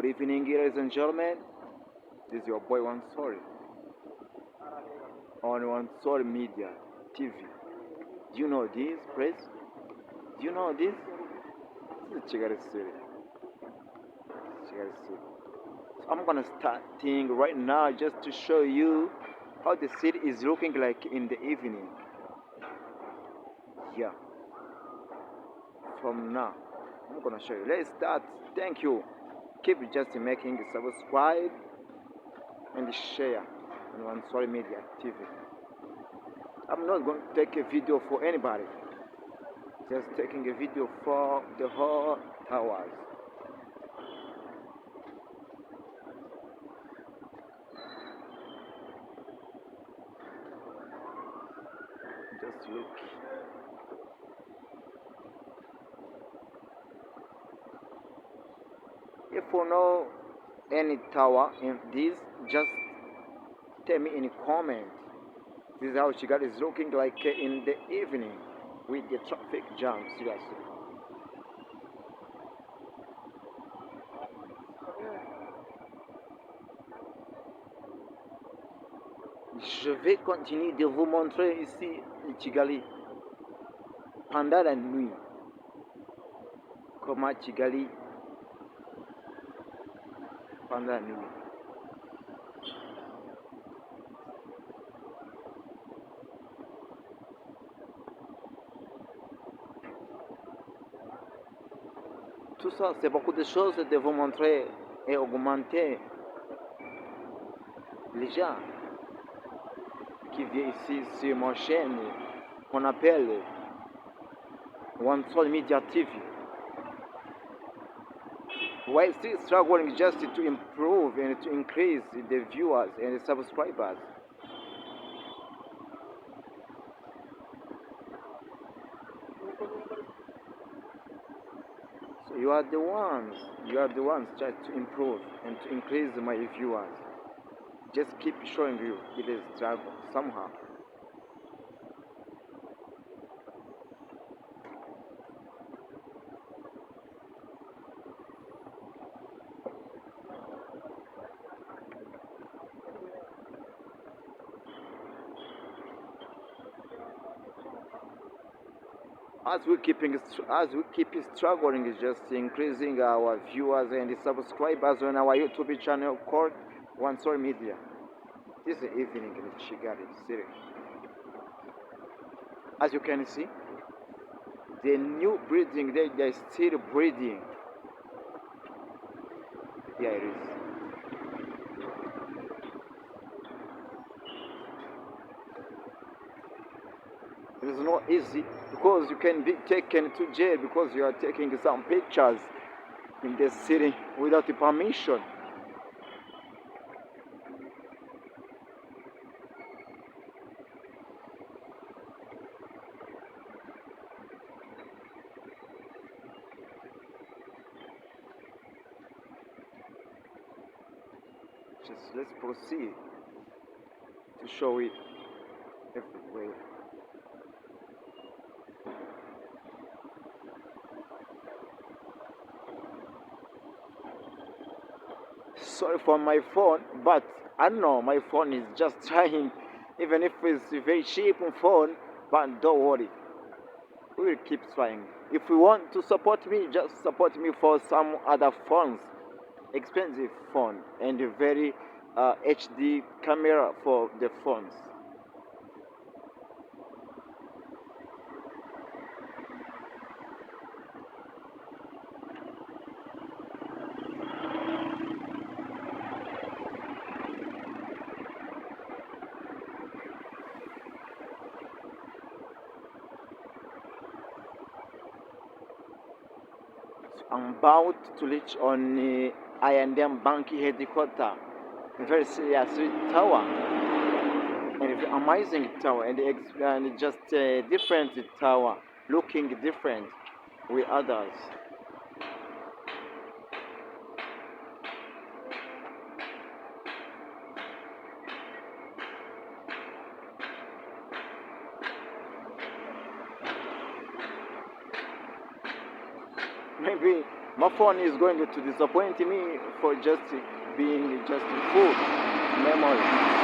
Good evening, ladies and gentlemen. This is your boy Umusore on Umusore Media TV. Do you know this, please? Do you know this? This is Kigali City. Kigali City. So I'm gonna start thing right now just to show you how the city is looking like in the evening. Yeah. From now, I'm gonna show you. Let's start. Thank you. Keep just making subscribe and share on Umusore Media TV. I'm not going to take a video for anybody. Just taking a video for the whole towers. Just look. If you know any tower in this, just tell me in comment. This is how Chigali is looking like in the evening with the traffic jam. Seriously. Je vais continuer de vous montrer ici Kigali pendant la nuit. Comment Kigali pendant la nuit. Tout ça, c'est beaucoup de choses de vous montrer et augmenter les gens qui viennent ici sur ma chaîne qu'on appelle Umusore Media TV. While still struggling just to improve and to increase the viewers and the subscribers. So you are the ones trying to improve and to increase my viewers. Just keep showing you it is struggle somehow. As we keep struggling, is just increasing our viewers and subscribers on our YouTube channel called Umusore Media. This is the evening in Kigali City. As you can see, the new breeding they're still breeding. Yeah, it is. It is not easy because you can be taken to jail because you are taking some pictures in the city without permission. Just let's proceed to show it everywhere. Sorry for my phone, but I know my phone is just trying, even if it's a very cheap phone, but don't worry, we will keep trying. If you want to support me, just support me for some other phones, expensive phone and a very HD camera for the phones. I'm about to reach on I&M Bank headquarters. Very serious tower, and amazing tower, and just a different tower, looking different with others. Maybe My phone is going to disappoint me for just being just full memory.